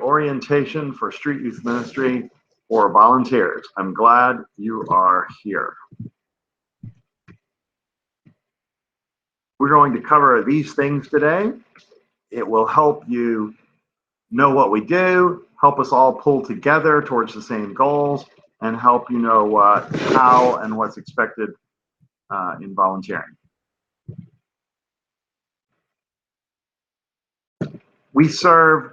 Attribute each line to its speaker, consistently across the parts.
Speaker 1: orientation for Street Youth Ministry for volunteers. I'm glad you are here. We're going to cover these things today. It will help you know what we do, help us all pull together towards the same goals, and help you know how and what's expected in volunteering. We serve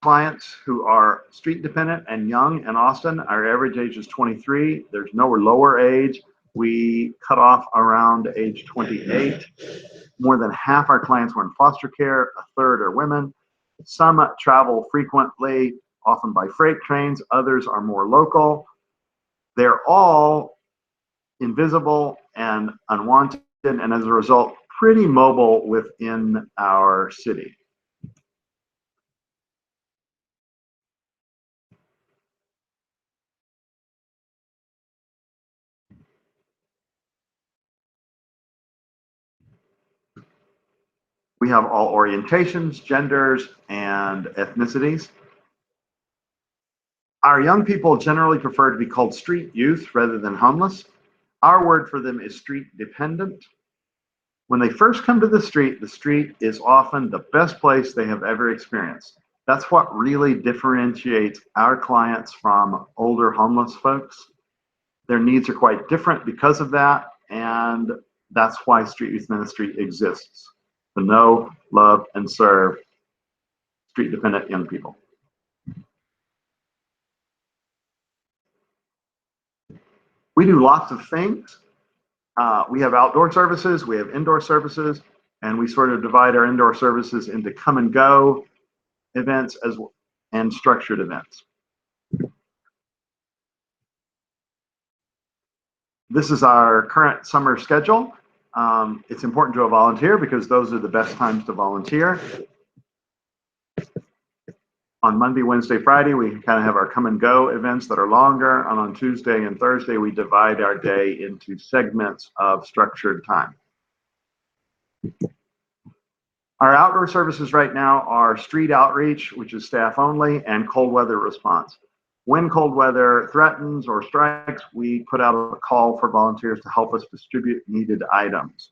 Speaker 1: clients who are street dependent and young in Austin. Our average age is 23. There's no lower age. We cut off around age 28. More than half our clients were in foster care. A third are women. Some travel frequently, often by freight trains. Others are more local. They're all invisible and unwanted, and as a result, pretty mobile within our city. We have all orientations, genders, and ethnicities. Our young people generally prefer to be called street youth rather than homeless. Our word for them is street dependent. When they first come to the street is often the best place they have ever experienced. That's what really differentiates our clients from older homeless folks. Their needs are quite different because of that, and that's why Street Youth Ministry exists. To know, love, and serve street-dependent young people. We do lots of things. We have outdoor services, we have indoor services, and we sort of divide our indoor services into come and go events and structured events. This is our current summer schedule. It's important to a volunteer because those are the best times to volunteer. On Monday, Wednesday, Friday, we kind of have our come and go events that are longer, and on Tuesday and Thursday, we divide our day into segments of structured time. Our outdoor services right now are street outreach, which is staff only, and cold weather response. When cold weather threatens or strikes, we put out a call for volunteers to help us distribute needed items.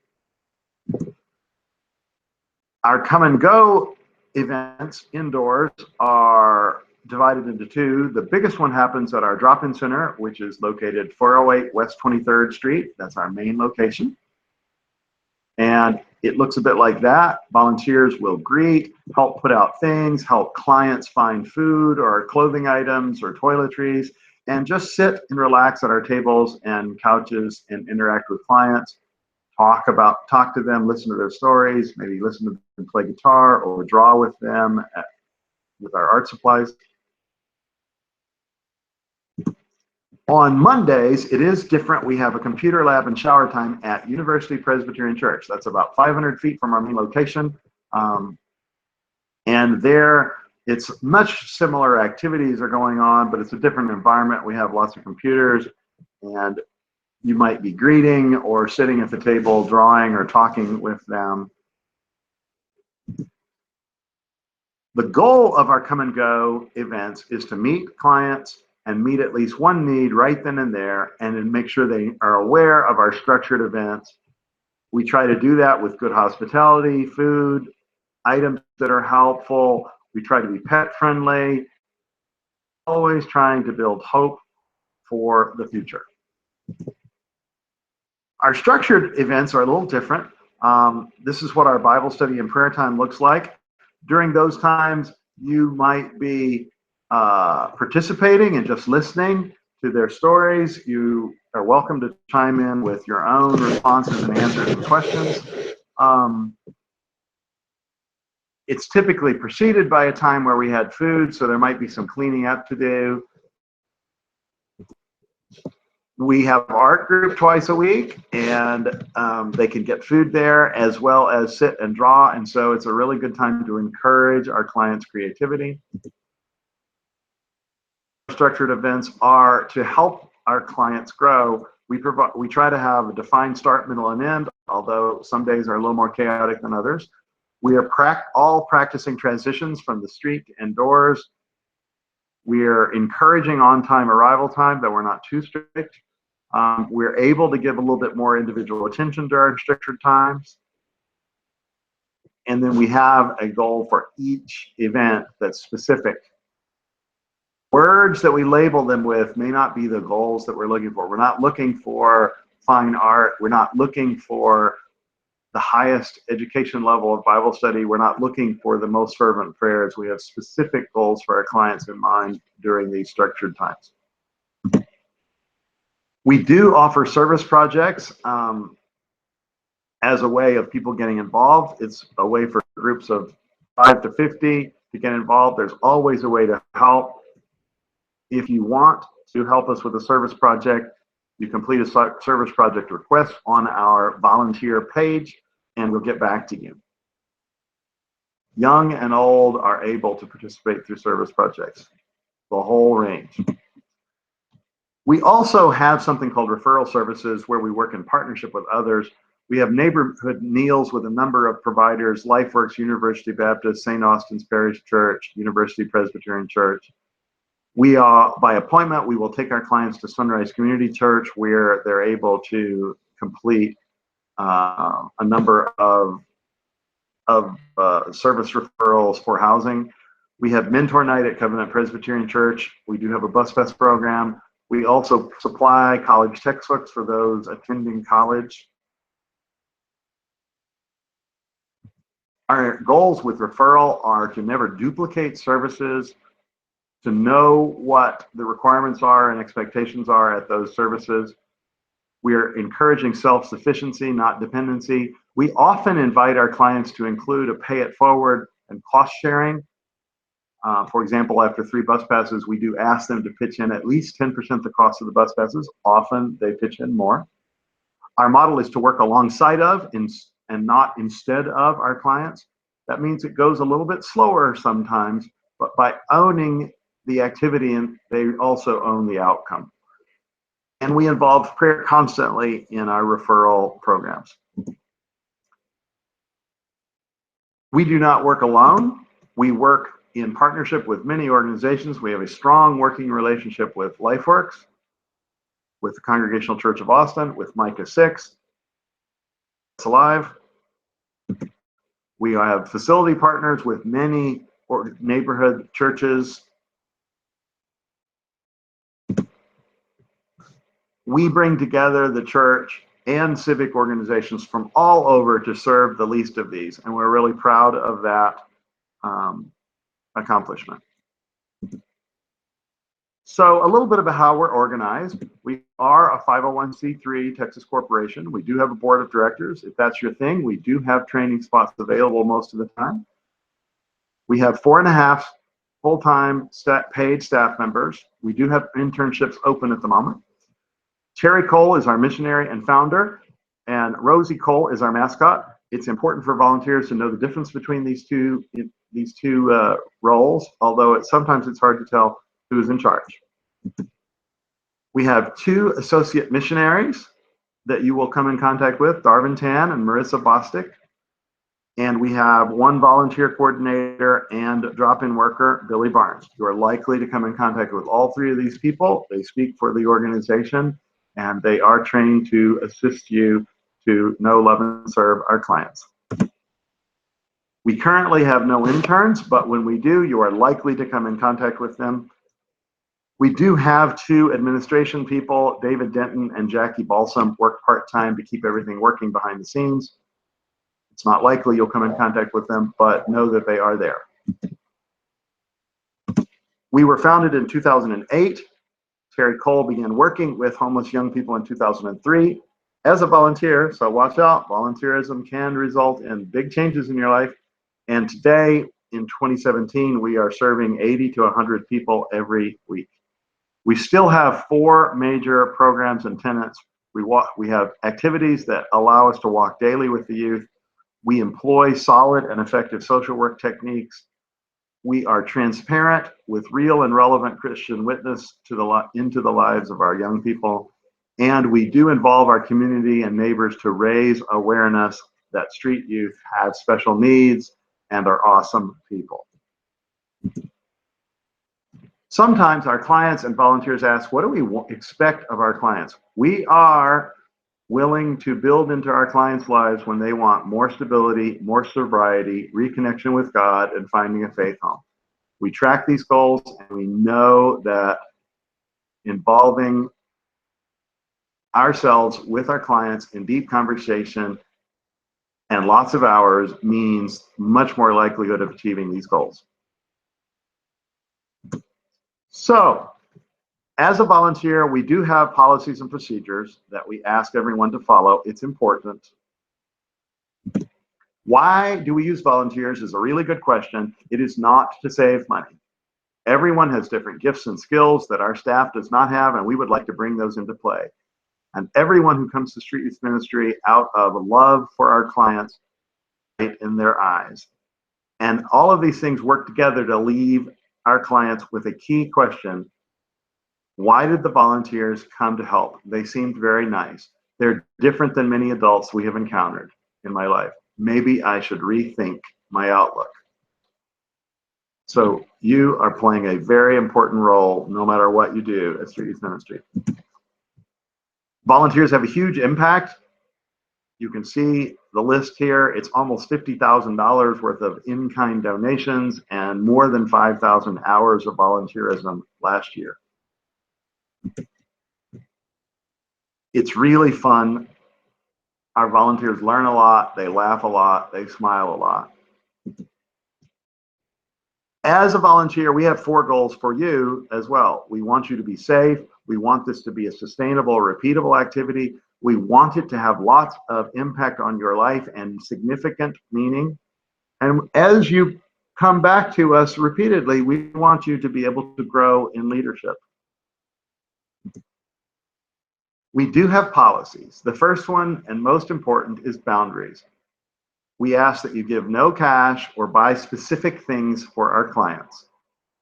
Speaker 1: Our come and go events indoors are divided into two. The biggest one happens at our drop-in center, which is located 408 West 23rd Street. That's our main location. And it looks a bit like that. Volunteers will greet, help put out things, help clients find food or clothing items or toiletries, and just sit and relax at our tables and couches and interact with clients, talk to them, listen to their stories, maybe listen to them play guitar or draw with them with our art supplies. On Mondays, it is different. We have a computer lab and shower time at University Presbyterian Church. That's about 500 feet from our main location. And there, it's much similar activities are going on, but it's a different environment. We have lots of computers, and you might be greeting or sitting at the table, drawing or talking with them. The goal of our come and go events is to meet clients and meet at least one need right then and there, and then make sure they are aware of our structured events. We try to do that with good hospitality, food, items that are helpful. We try to be pet friendly, always trying to build hope for the future. Our structured events are a little different. This is what our Bible study and prayer time looks like. During those times, you might be participating and just listening to their stories. You are welcome to chime in with your own responses and answers and questions. It's typically preceded by a time where we had food, so there might be some cleaning up to do. We have art group twice a week, and they can get food there as well as sit and draw, and so it's a really good time to encourage our clients' creativity. Structured events are to help our clients grow. We try to have a defined start, middle, and end, although some days are a little more chaotic than others. We are all practicing transitions from the street to indoors. We are encouraging on-time arrival time, but we're not too strict. We're able to give a little bit more individual attention to our structured times. And then we have a goal for each event that's specific. Words that we label them with may not be the goals that we're looking for. We're not looking for fine art. We're not looking for the highest education level of Bible study. We're not looking for the most fervent prayers. We have specific goals for our clients in mind during these structured times. We do offer service projects as a way of people getting involved. It's a way for groups of 5 to 50 to get involved. There's always a way to help. If you want to help us with a service project, you complete a service project request on our volunteer page, and we'll get back to you. Young and old are able to participate through service projects, the whole range. We also have something called referral services where we work in partnership with others. We have neighborhood meals with a number of providers: LifeWorks, University Baptist, St. Austin's Parish Church, University Presbyterian Church. We are, by appointment, we will take our clients to Sunrise Community Church where they're able to complete a number of service referrals for housing. We have Mentor Night at Covenant Presbyterian Church. We do have a Bus Fest program. We also supply college textbooks for those attending college. Our goals with referral are to never duplicate services, to know what the requirements are and expectations are at those services. We are encouraging self-sufficiency, not dependency. We often invite our clients to include a pay it forward and cost sharing. For example, after 3 bus passes, we do ask them to pitch in at least 10% the cost of the bus passes. Often they pitch in more. Our model is to work alongside of and not instead of our clients. That means it goes a little bit slower sometimes, but by owning the activity, and they also own the outcome. And we involve prayer constantly in our referral programs. We do not work alone. We work in partnership with many organizations. We have a strong working relationship with LifeWorks, with the Congregational Church of Austin, with Micah 6, It's Alive. We have facility partners with many neighborhood churches. We bring together the church and civic organizations from all over to serve the least of these, and we're really proud of that accomplishment. So a little bit about how we're organized. We are a 501c3 Texas corporation. We do have a board of directors. If that's your thing, we do have training spots available most of the time. We have 4.5 full-time paid staff members. We do have internships open at the moment. Terry Cole is our missionary and founder, and Rosie Cole is our mascot. It's important for volunteers to know the difference between these two roles, although sometimes it's hard to tell who's in charge. We have 2 associate missionaries that you will come in contact with, Darvin Tan and Marissa Bostic. And we have 1 volunteer coordinator and drop-in worker, Billy Barnes. You are likely to come in contact with all 3 of these people. They speak for the organization, and they are trained to assist you to know, love, and serve our clients. We currently have no interns, but when we do, you are likely to come in contact with them. We do have 2 administration people, David Denton and Jackie Balsam, work part-time to keep everything working behind the scenes. It's not likely you'll come in contact with them, but know that they are there. We were founded in 2008. Terry Cole began working with homeless young people in 2003 as a volunteer, so watch out. Volunteerism can result in big changes in your life. And today, in 2017, we are serving 80 to 100 people every week. We still have 4 major programs and tenets. We have activities that allow us to walk daily with the youth. We employ solid and effective social work techniques. We are transparent with real and relevant Christian witness into the lives of our young people. And we do involve our community and neighbors to raise awareness that street youth have special needs and are awesome people. Sometimes our clients and volunteers ask, what do we expect of our clients? We are willing to build into our clients' lives when they want more stability, more sobriety, reconnection with God, and finding a faith home. We track these goals, and we know that involving ourselves with our clients in deep conversation and lots of hours means much more likelihood of achieving these goals. So, as a volunteer, we do have policies and procedures that we ask everyone to follow. It's important. Why do we use volunteers is a really good question. It is not to save money. Everyone has different gifts and skills that our staff does not have, and we would like to bring those into play. And everyone who comes to Street Youth Ministry out of love for our clients in their eyes. And all of these things work together to leave our clients with a key question. Why did the volunteers come to help? They seemed very nice. They're different than many adults we have encountered in my life. Maybe I should rethink my outlook. So you are playing a very important role no matter what you do at Street Youth Ministry. Volunteers have a huge impact. You can see the list here. It's almost $50,000 worth of in-kind donations and more than 5,000 hours of volunteerism last year. It's really fun. Our volunteers learn a lot, they laugh a lot, they smile a lot. As a volunteer, we have 4 goals for you as well. We want you to be safe. We want this to be a sustainable, repeatable activity. We want it to have lots of impact on your life and significant meaning. And as you come back to us repeatedly, we want you to be able to grow in leadership. We do have policies. The first one and most important is boundaries. We ask that you give no cash or buy specific things for our clients.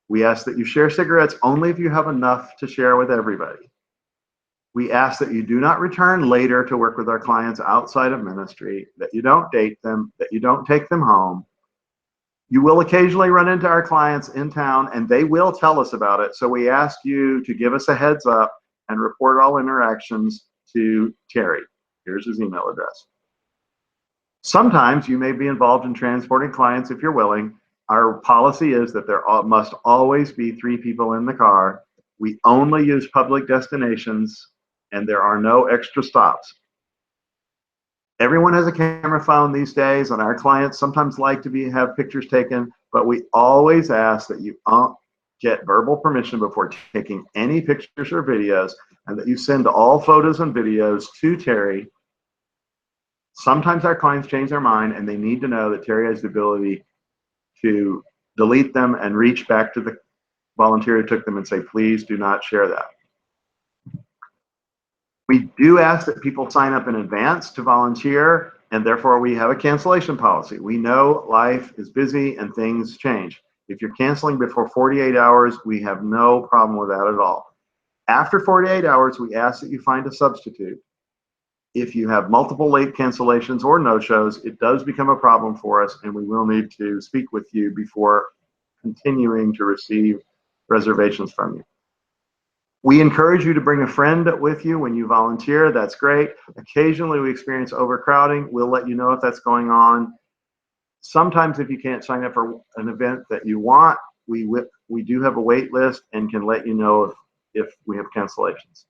Speaker 1: We ask that you share cigarettes only if you have enough to share with everybody. We ask that you do not return later to work with our clients outside of ministry, that you don't date them, that you don't take them home. You will occasionally run into our clients in town and they will tell us about it. So we ask you to give us a heads up and report all interactions to Terry. Here's his email address. Sometimes you may be involved in transporting clients if you're willing. Our policy is that there must always be 3 people in the car. We only use public destinations and there are no extra stops. Everyone has a camera phone these days and our clients sometimes like to have pictures taken, but we always ask that you get verbal permission before taking any pictures or videos and that you send all photos and videos to Terry. Sometimes our clients change their mind and they need to know that Terry has the ability to delete them and reach back to the volunteer who took them and say, please do not share that. We do ask that people sign up in advance to volunteer, and therefore we have a cancellation policy. We know life is busy and things change. If you're canceling before 48 hours, we have no problem with that at all. After 48 hours, we ask that you find a substitute. If you have multiple late cancellations or no-shows, it does become a problem for us, and we will need to speak with you before continuing to receive reservations from you. We encourage you to bring a friend with you when you volunteer. That's great. Occasionally we experience overcrowding. We'll let you know if that's going on. Sometimes if you can't sign up for an event that you want, we do have a wait list and can let you know if we have cancellations.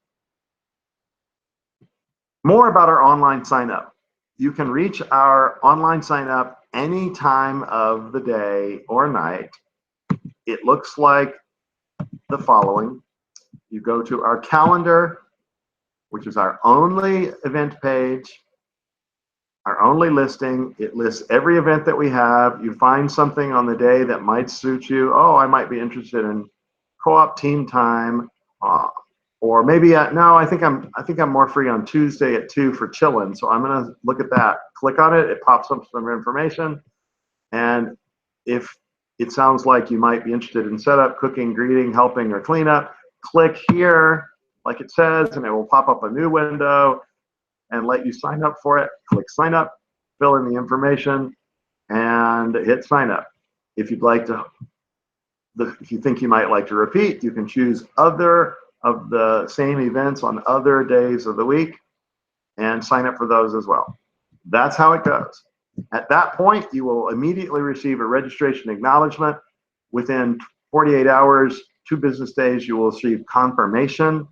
Speaker 1: More about our online sign up. You can reach our online sign up any time of the day or night. It looks like the following. You go to our calendar, which is our only event page, our only listing. It lists every event that we have. You find something on the day that might suit you. Oh, I might be interested in co-op team time, or maybe no, I think I'm more free on Tuesday at 2 for chillin'. So I'm gonna look at that. Click on it. It pops up some information, and if it sounds like you might be interested in setup, cooking, greeting, helping, or cleanup, click here, like it says, and it will pop up a new window and let you sign up for it. Click sign up. fill in the information, and hit sign up. If you'd like to, if you think you might like to repeat, you can choose other of the same events on other days of the week and sign up for those as well. That's how it goes. At that point, you will immediately receive a registration acknowledgement. Within 48 hours, 2 business days, you will receive confirmation.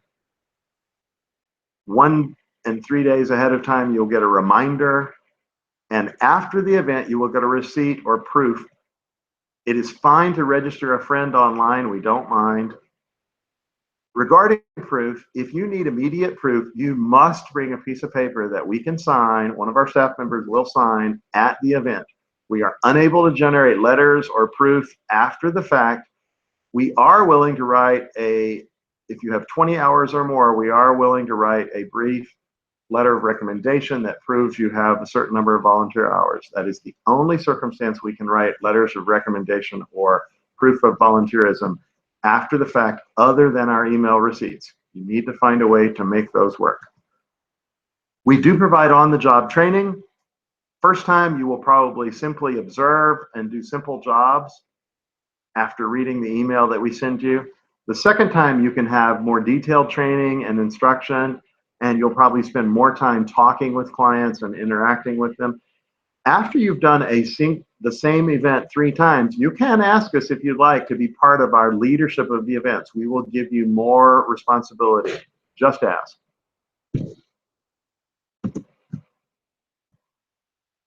Speaker 1: 1 and 3 days ahead of time, you'll get a reminder. And after the event, you will get a receipt or proof. It is fine to register a friend online. We don't mind. Regarding proof, if you need immediate proof, you must bring a piece of paper that we can sign, one of our staff members will sign at the event. We are unable to generate letters or proof after the fact. We are willing to write if you have 20 hours or more, we are willing to write a brief letter of recommendation that proves you have a certain number of volunteer hours. That is the only circumstance we can write letters of recommendation or proof of volunteerism after the fact, other than our email receipts. You need to find a way to make those work. We do provide on-the-job training. First time, you will probably simply observe and do simple jobs after reading the email that we send you. The second time, you can have more detailed training and instruction, and you'll probably spend more time talking with clients and interacting with them. After you've done the same event 3 times, you can ask us if you'd like to be part of our leadership of the events. We will give you more responsibility. Just ask.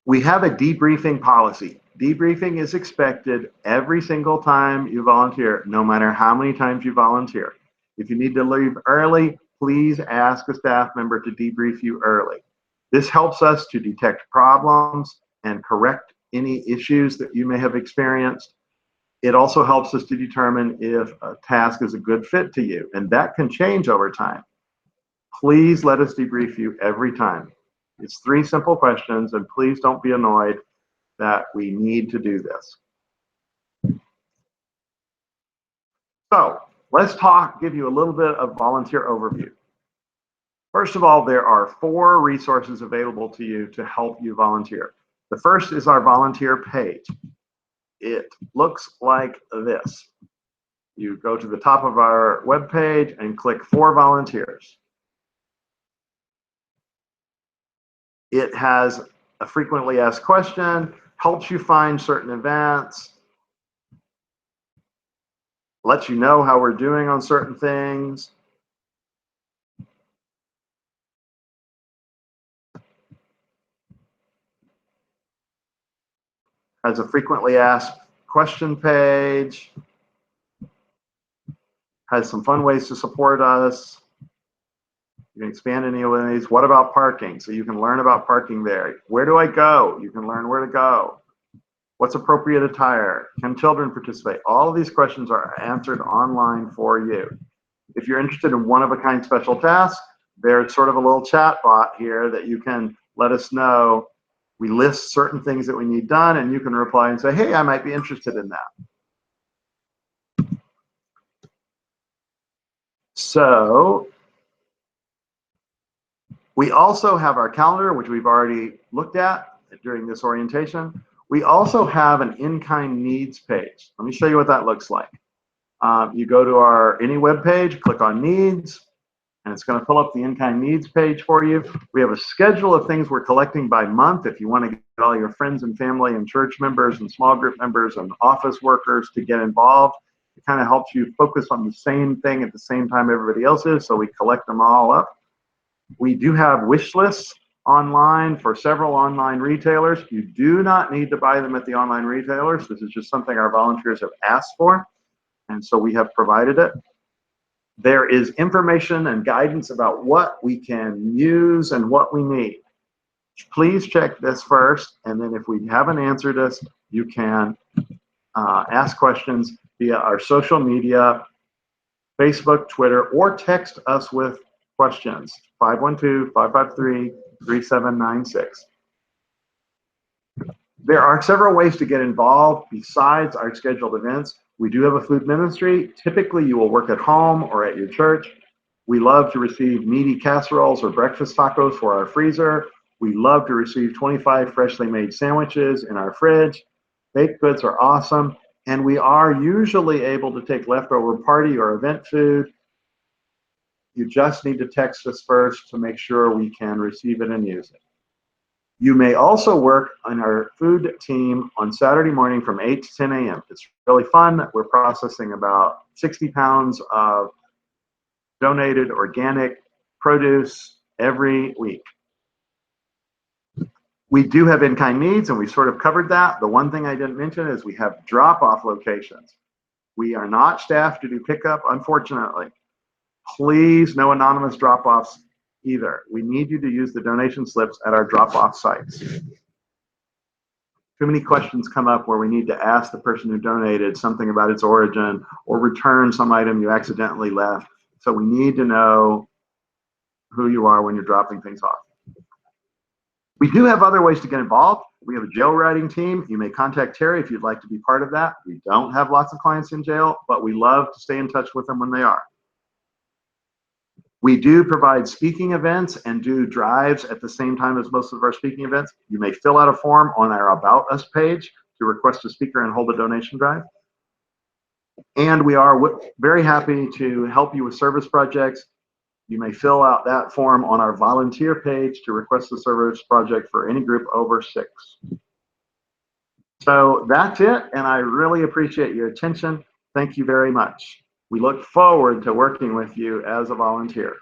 Speaker 1: We have a debriefing policy. Debriefing is expected every single time you volunteer, no matter how many times you volunteer. If you need to leave early, please ask a staff member to debrief you early. This helps us to detect problems and correct any issues that you may have experienced. It also helps us to determine if a task is a good fit to you, and that can change over time. Please let us debrief you every time. It's 3 simple questions, and please don't be annoyed that we need to do this. So let's give you a little bit of volunteer overview. First of all, there are 4 resources available to you to help you volunteer. The first is our volunteer page. It looks like this. You go to the top of our web page and click for volunteers. It has a frequently asked question, helps you find certain events, lets you know how we're doing on certain things. Has a frequently asked question page. Has some fun ways to support us. You can expand any of these. What about parking? So you can learn about parking there. Where do I go? You can learn where to go. What's appropriate attire? Can children participate? All of these questions are answered online for you. If you're interested in one-of-a-kind special tasks, there's sort of a little chat bot here that you can let us know. We list certain things that we need done, and you can reply and say, hey, I might be interested in that. So we also have our calendar, which we've already looked at during this orientation. We also have an in-kind needs page. Let me show you what that looks like. You go to any web page, click on needs, and it's going to fill up the in-kind needs page for you. We have a schedule of things we're collecting by month. If you want to get all your friends and family and church members and small group members and office workers to get involved, it kind of helps you focus on the same thing at the same time everybody else is, so we collect them all up. We do have wish lists online for several online retailers. You do not need to buy them at the online retailers. This is just something our volunteers have asked for, and so we have provided it. There is information and guidance about what we can use and what we need. Please check this first, and then if we haven't answered this, you can ask questions via our social media, Facebook, Twitter, or text us with questions, 512-553-3796. There are several ways to get involved besides our scheduled events. We do have a food ministry. Typically, you will work at home or at your church. We love to receive meaty casseroles or breakfast tacos for our freezer. We love to receive 25 freshly made sandwiches in our fridge. Baked goods are awesome. And we are usually able to take leftover party or event food. You just need to text us first to make sure we can receive it and use it. You may also work on our food team on Saturday morning from 8 to 10 a.m. It's really fun. We're processing about 60 pounds of donated organic produce every week. We do have in-kind needs, and we sort of covered that. The one thing I didn't mention is we have drop-off locations. We are not staffed to do pickup, unfortunately. Please, no anonymous drop-offs either. We need you to use the donation slips at our drop-off sites. Too many questions come up where we need to ask the person who donated something about its origin or return some item you accidentally left. So we need to know who you are when you're dropping things off. We do have other ways to get involved. We have a jail writing team. You may contact Terry if you'd like to be part of that. We don't have lots of clients in jail, but we love to stay in touch with them when they are. We do provide speaking events and do drives at the same time as most of our speaking events. You may fill out a form on our About Us page to request a speaker and hold a donation drive. And we are very happy to help you with service projects. You may fill out that form on our volunteer page to request a service project for any group over 6. So that's it, and I really appreciate your attention. Thank you very much. We look forward to working with you as a volunteer.